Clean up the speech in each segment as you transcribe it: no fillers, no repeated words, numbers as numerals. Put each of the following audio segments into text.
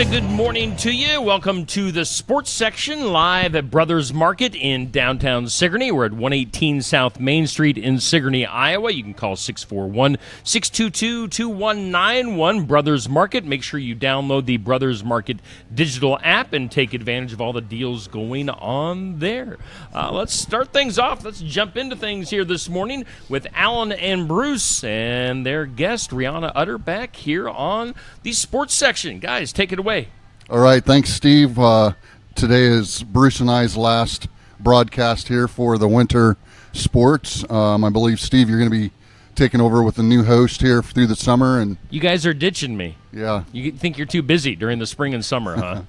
And a good morning to you. Welcome to the sports section live at Brothers Market in downtown Sigourney. We're at 118 South Main Street in Sigourney, Iowa. You can call 641-622-2191. Brothers Market. Make sure you download the Brothers Market digital app and take advantage of all the deals going on there. Let's start things off. Let's jump into things here this morning with Alan and Bruce and their guest, Rihanna Utterback, here on the sports section. Guys, take it away. All right, thanks, Steve. Today is Bruce and I's last broadcast here for the winter sports. I believe, Steve, you're going to be taking over with a new host here through the summer. And you guys are ditching me. Yeah. You think you're too busy during the spring and summer, huh?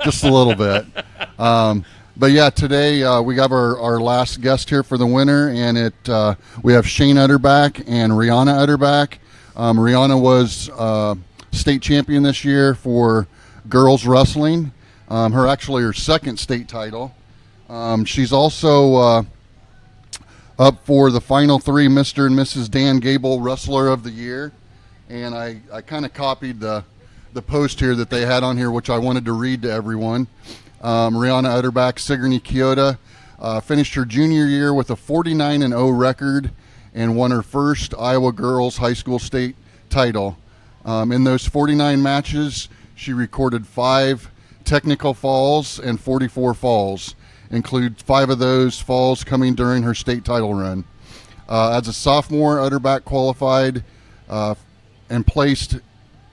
Just a little bit. But yeah, today we got our last guest here for the winter, and we have Shane Utterback and Rihanna Utterback. Rihanna was state champion this year for girls wrestling. Her second state title. She's also up for the final three Mr. and Mrs. Dan Gable Wrestler of the Year. And I kind of copied the post here that they had on here, which I wanted to read to everyone. Rihanna Utterback, Sigourney Keota, finished her junior year with a 49-0 record and won her first Iowa girls high school state title. In those 49 matches, she recorded 5 technical falls and 44 falls, include 5 of those falls coming during her state title run. As a sophomore, Utterback qualified and placed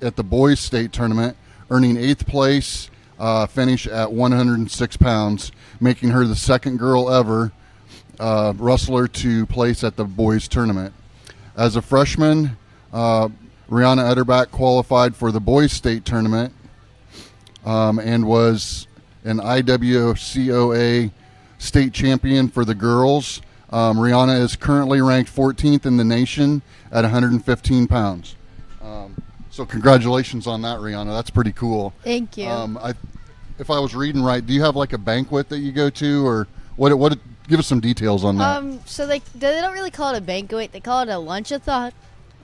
at the boys state tournament, earning 8th place finish at 106 pounds, making her the second girl ever wrestler to place at the boys tournament. As a freshman, Rihanna Utterback qualified for the boys state tournament and was an IWCOA state champion for the girls. Rihanna is currently ranked 14th in the nation at 115 pounds. So congratulations on that, Rihanna. That's pretty cool. Thank you. If I was reading right, do you have like a banquet that you go to, or what? Give us some details on that. So they don't really call it a banquet. They call it a lunchathon.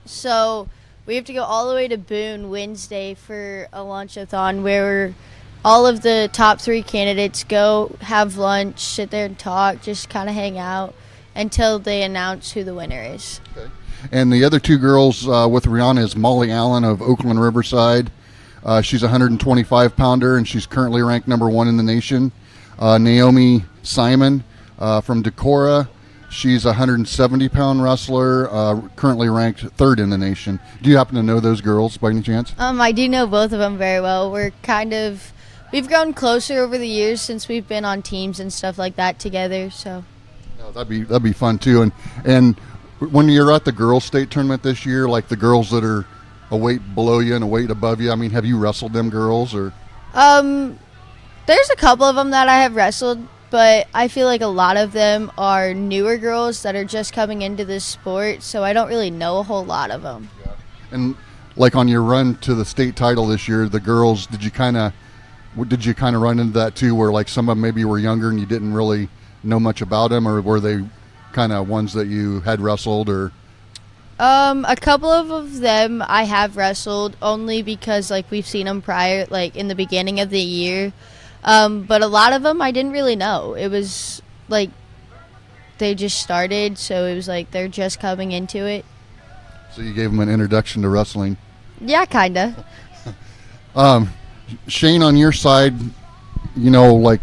So we have to go all the way to Boone Wednesday for a lunchathon where all of the top 3 candidates go have lunch, sit there and talk, just kind of hang out until they announce who the winner is. Okay. And the other 2 girls with Rihanna is Molly Allen of Oakland Riverside. She's a 125-pounder, and she's currently ranked number 1 in the nation. Naomi Simon from Decorah. She's a 170-pound wrestler, currently ranked 3rd in the nation. Do you happen to know those girls by any chance? I do know both of them very well. We've grown closer over the years since we've been on teams and stuff like that together. So. Oh, that'd be fun too. And when you're at the girls' state tournament this year, like the girls that are a weight below you and a weight above you, I mean, have you wrestled them girls or? There's a couple of them that I have wrestled, but I feel like a lot of them are newer girls that are just coming into this sport, so I don't really know a whole lot of them. Yeah. And like on your run to the state title this year, the girls, did you kind of run into that too, where like some of them maybe were younger and you didn't really know much about them, or were they kind of ones that you had wrestled or? A couple of them I have wrestled only because like we've seen them prior, like in the beginning of the year. But a lot of them I didn't really know. It was like they just started, so it was like they're just coming into it. So you gave them an introduction to wrestling. Yeah, kinda. Shane, on your side, you know, like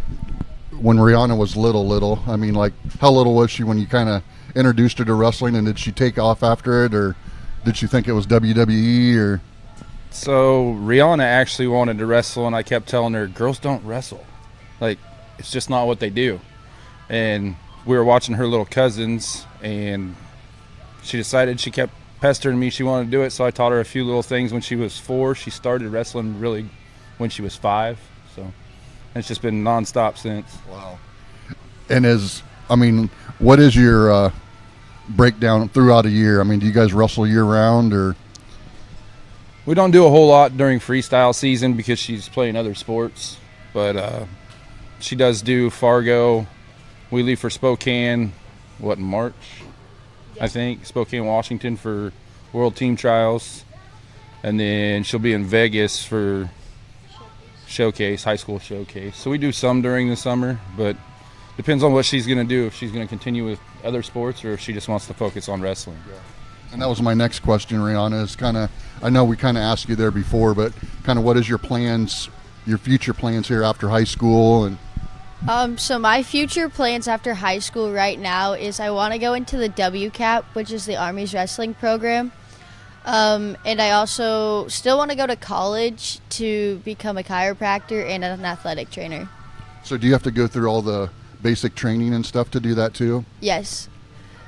when Rihanna was little, I mean, like how little was she when you kind of introduced her to wrestling, and did she take off after it, or did she think it was WWE, or? So Rihanna actually wanted to wrestle, and I kept telling her, girls don't wrestle. Like, it's just not what they do. And we were watching her little cousins, and she decided, she kept pestering me, she wanted to do it, so I taught her a few little things when she was 4. She started wrestling really when she was 5, so it's just been nonstop since. Wow. And what is your breakdown throughout a year? I mean, do you guys wrestle year round, or? We don't do a whole lot during freestyle season because she's playing other sports, but she does do Fargo. We leave for Spokane, in March? I think, Spokane, Washington for World Team Trials. And then she'll be in Vegas for showcase, high school showcase. So we do some during the summer, but depends on what she's going to do, if she's going to continue with other sports or if she just wants to focus on wrestling. And that was my next question, Rihanna, is kind of, I know we kind of asked you there before, but kind of what is your plans, your future plans here after high school? And So my future plans after high school right now is I want to go into the WCAP, which is the Army's wrestling program. And I also still want to go to college to become a chiropractor and an athletic trainer. so do you have to go through all the basic training and stuff to do that too? Yes.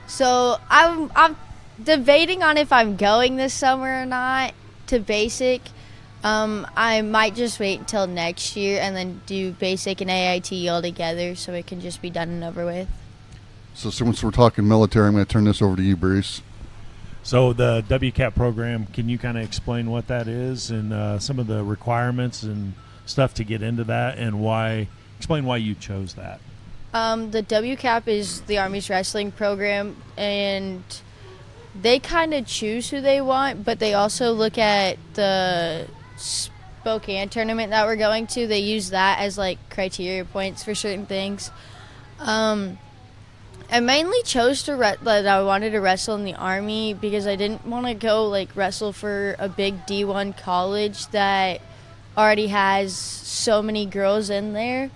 So I'm debating on if I'm going this summer or not to basic. I might just wait until next year and then do basic and AIT all together so it can just be done and over with. So since we're talking military, I'm going to turn this over to you, Bruce. So the WCAP program, can you kind of explain what that is and some of the requirements and stuff to get into that, and explain why you chose that? The WCAP is the Army's wrestling program, and they kind of choose who they want, but they also look at the Spokane tournament that we're going to. They use that as like criteria points for certain things. I mainly chose that I wanted to wrestle in the Army because I didn't want to go like wrestle for a big D1 college that already has so many girls in there.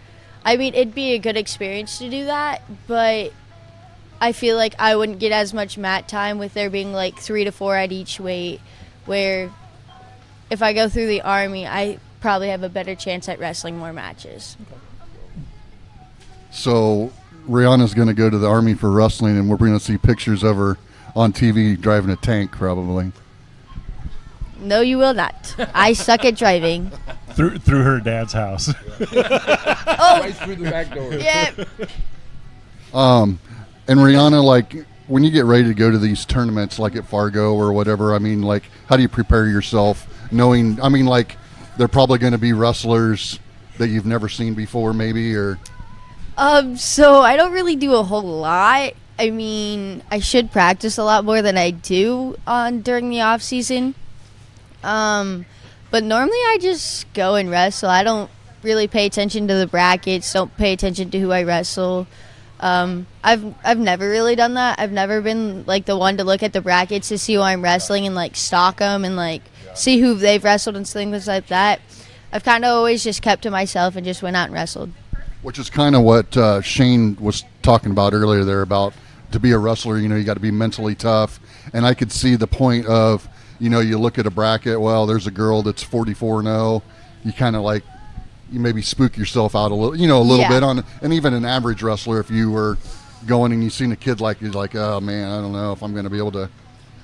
I mean, it'd be a good experience to do that, but I feel like I wouldn't get as much mat time with there being like 3 to 4 at each weight, where if I go through the Army, I probably have a better chance at wrestling more matches. So Rihanna's going to go to the Army for wrestling, and we're going to see pictures of her on TV driving a tank probably. No, you will not. I suck at driving. Through her dad's house. Right through the back door. Yeah. And Rihanna, like when you get ready to go to these tournaments like at Fargo or whatever, I mean, like how do you prepare yourself knowing, I mean, like they're probably going to be wrestlers that you've never seen before maybe, or So I don't really do a whole lot. I mean, I should practice a lot more than I do during the off season. But normally I just go and wrestle. I don't really pay attention to the brackets. Don't pay attention to who I wrestle. I've never really done that. I've never been like the one to look at the brackets to see who I'm wrestling and like stalk them and like see who they've wrestled and things like that. I've kind of always just kept to myself and just went out and wrestled. which is kind of what Shane was talking about earlier there about to be a wrestler, you know, you got to be mentally tough. And I could see the point of, you know, you look at a bracket, well, there's a girl that's 44-0. You kind of like, you maybe spook yourself out a little, you know, a little bit on, and even an average wrestler, if you were going and you seen a kid like, you're like, oh man, I don't know if I'm going to be able to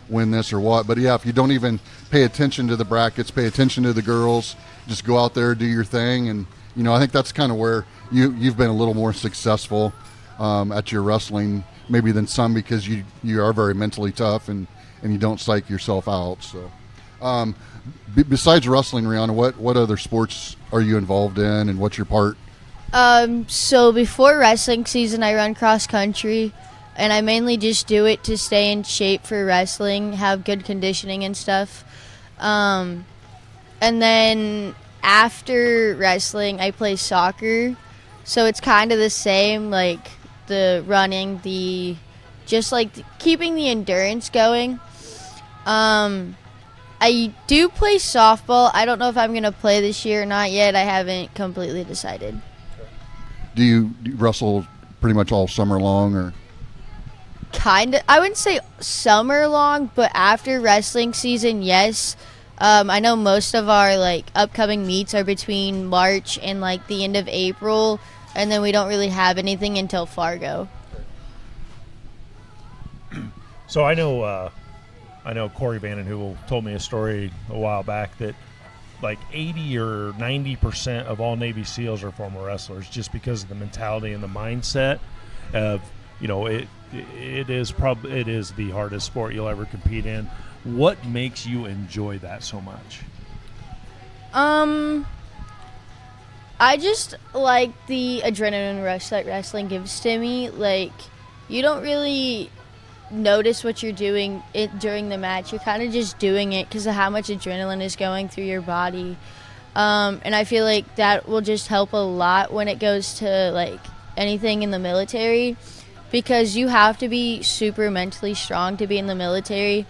win this or what. But yeah, if you don't even pay attention to the brackets, pay attention to the girls, just go out there, do your thing. And, you know, I think that's kind of where you've been a little more successful at your wrestling maybe than some, because you are very mentally tough and you don't psych yourself out. So besides wrestling, Rihanna, what other sports are you involved in, and what's your part? So before wrestling season, I run cross country, and I mainly just do it to stay in shape for wrestling, have good conditioning and stuff. And then after wrestling, I play soccer. So it's kind of the same, like the running, keeping the endurance going. I do play softball. I don't know if I'm going to play this year or not yet. I haven't completely decided. Do you wrestle pretty much all summer long, or? Kind of. I wouldn't say summer long, but after wrestling season, yes. I know most of our upcoming meets are between March and the end of April, and then we don't really have anything until Fargo. So I know Corey Vandenheuvel told me a story a while back that 80 or 90% of all Navy SEALs are former wrestlers, just because of the mentality and the mindset of, it is the hardest sport you'll ever compete in. What makes you enjoy that so much? I just like the adrenaline rush that wrestling gives to me. You don't really notice what you're doing during the match. You're kind of just doing it because of how much adrenaline is going through your body. And I feel like that will just help a lot when it goes to like anything in the military, because you have to be super mentally strong to be in the military.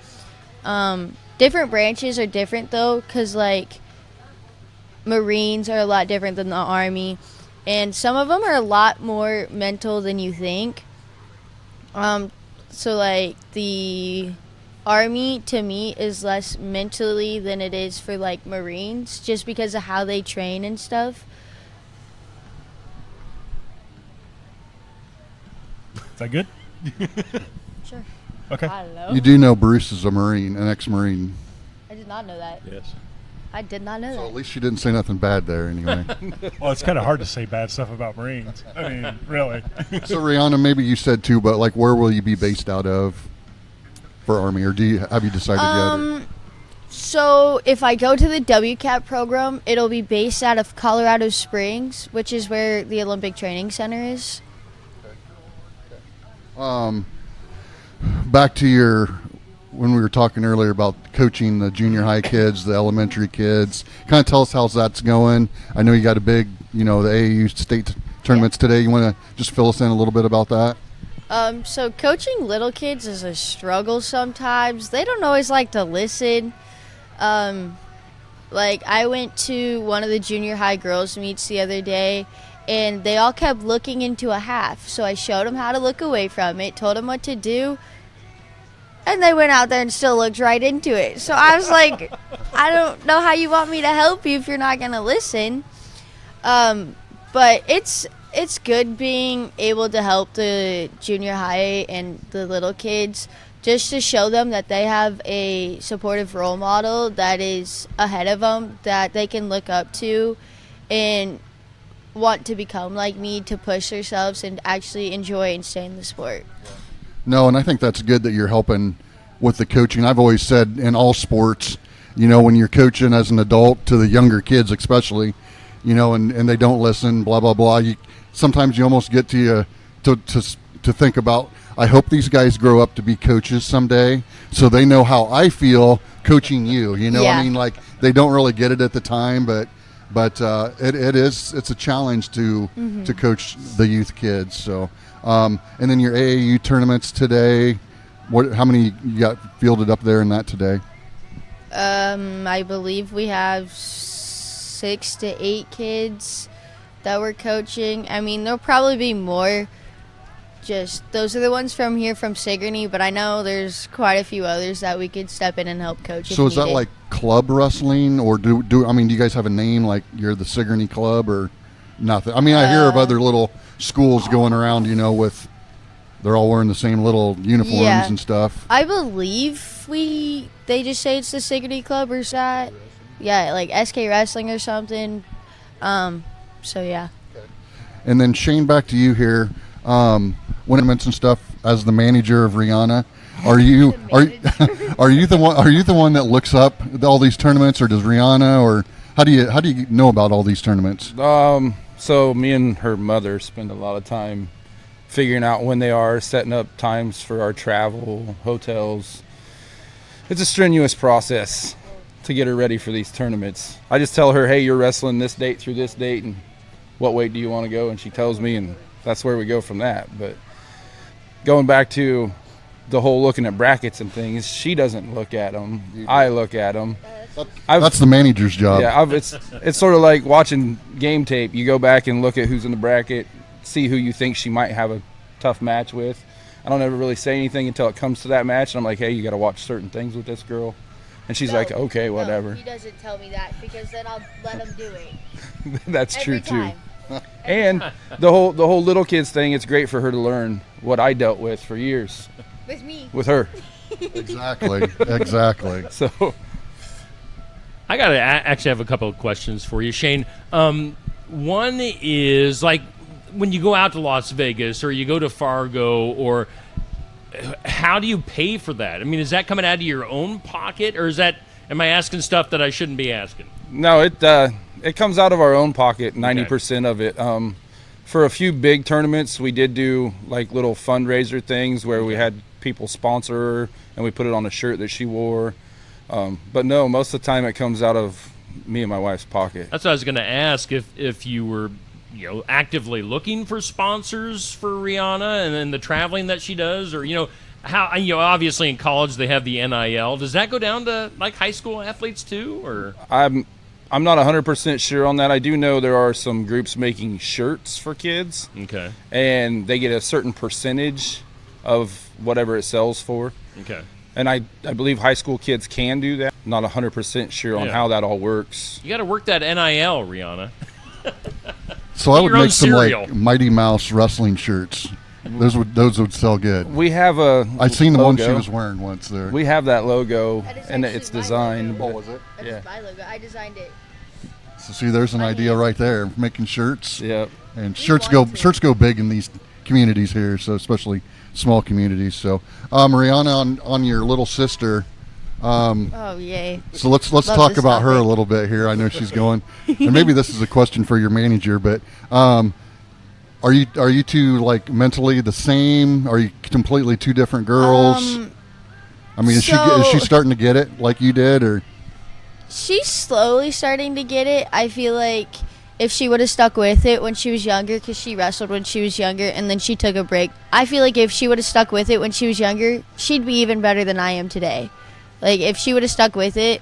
Different branches are different though, because like Marines are a lot different than the Army, and some of them are a lot more mental than you think. So like the Army to me is less mentally than it is for like Marines, just because of how they train and stuff. Is that good? Sure. Okay. I don't know. You do know Bruce is a Marine, an ex-Marine. I did not know that. Yes. I did not know So that. at least you didn't say nothing bad there anyway. Well, it's kind of hard to say bad stuff about Marines. I mean, really. So Rihanna, maybe you said too, but like where will you be based out of for Army, or have you decided yet? So if I go to the WCAP program, it'll be based out of Colorado Springs, which is where the Olympic Training Center is. Back to when we were talking earlier about coaching the junior high kids, the elementary kids. Kind of tell us how that's going. I know you got a big, the AAU state tournaments today. You want to just fill us in a little bit about that? So coaching little kids is a struggle sometimes. They don't always like to listen. Like I went to one of the junior high girls meets the other day, and they all kept looking into a half. So I showed them how to look away from it, told them what to do, and they went out there and still looked right into it. So I was like, I don't know how you want me to help you if you're not going to listen. But it's good being able to help the junior high and the little kids, just to show them that they have a supportive role model that is ahead of them, that they can look up to and want to become like me, to push themselves and actually enjoy and stay in the sport. No, and I think that's good that you're helping with the coaching. I've always said in all sports, when you're coaching as an adult to the younger kids especially, and they don't listen, blah, blah, blah. Sometimes you almost get to think about, I hope these guys grow up to be coaches someday so they know how I feel coaching you. Yeah. I mean, like they don't really get it at the time, but it's a challenge to coach the youth kids. So, and then your AAU tournaments today, how many you got fielded up there in that today? I believe we have 6 to 8 kids that we're coaching. I mean, there'll probably be more. Just those are the ones from here from Sigourney, but I know there's quite a few others that we could step in and help coach. So is that like club wrestling, or do you guys have a name, like you're the Sigourney Club or nothing? I mean, I hear of other little schools going around, with they're all wearing the same little uniforms and stuff. I believe they just say it's the Sigourney Club or that. Yeah, like SK Wrestling or something. So yeah. And then Shane, back to you here. Tournaments and stuff, as the manager of Rihanna, are you the one that looks up all these tournaments, or does Rihanna, or how do you know about all these tournaments? So me and her mother spend a lot of time figuring out when they are, setting up times for our travel, hotels. It's a strenuous process to get her ready for these tournaments. I just tell her, hey, you're wrestling this date through this date, and what weight do you want to go? And she tells me, and that's where we go from that. But going back to the whole looking at brackets and things, she doesn't look at them. I look at them. That's the manager's job. Yeah, it's sort of like watching game tape. You go back and look at who's in the bracket, see who you think she might have a tough match with. I don't ever really say anything until it comes to that match, and I'm like, hey, you got to watch certain things with this girl. And she's like, okay, whatever. No, he doesn't tell me that, because then I'll let him do it. That's Every true time. too. And the whole little kids thing, it's great for her to learn what I dealt with for years With me. with her. Exactly. So I gotta actually have a couple of questions for you, Shane. One is like when you go out to Las Vegas or you go to Fargo, or how do you pay for that? I mean, is that coming out of your own pocket, or am I asking stuff that I shouldn't be asking? no, it comes out of our own pocket, 90% of it. For a few big tournaments, we did do like little fundraiser things where we had people sponsor her and we put it on a shirt that she wore. But no, most of the time it comes out of me and my wife's pocket. That's what I was going to ask, if you were, actively looking for sponsors for Rihanna and then the traveling that she does, or how obviously in college they have the NIL. Does that go down to like high school athletes too, or? I'm not 100% sure on that. I do know there are some groups making shirts for kids, Okay. and they get a certain percentage of whatever it sells for. Okay. And I believe high school kids can do that. Not 100% sure on Yeah. how that all works. You got to work that NIL, Rihanna. So I would your own make some cereal. like Mighty Mouse wrestling shirts. Those would sell good. We have a I seen the one she logo. was wearing once there. We have that logo, That is and actually it's my designed. logo. was it? That's Yeah. my logo. I designed it. So see, there's an idea right there. Making shirts, Yep. and We shirts want to. go big in these communities here. So especially small communities. So Rihanna, on your little sister. Oh yay! So let's Love talk this about her a topic. little bit here. I know she's going, and maybe this is a question for your manager, but are you two like mentally the same? Are you completely two different girls? I mean, is so- she starting to get it like you did, or? She's slowly starting to get it. I feel like if she would have stuck with it when she was younger, because she wrestled when she was younger and then she took a break. I feel like if she would have stuck with it when she was younger, she'd be even better than I am today. Like if she would have stuck with it.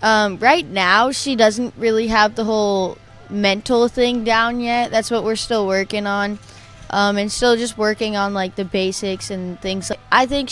Right now, she doesn't really have the whole mental thing down yet. That's what we're still working on. And still just working on like the basics and things. I think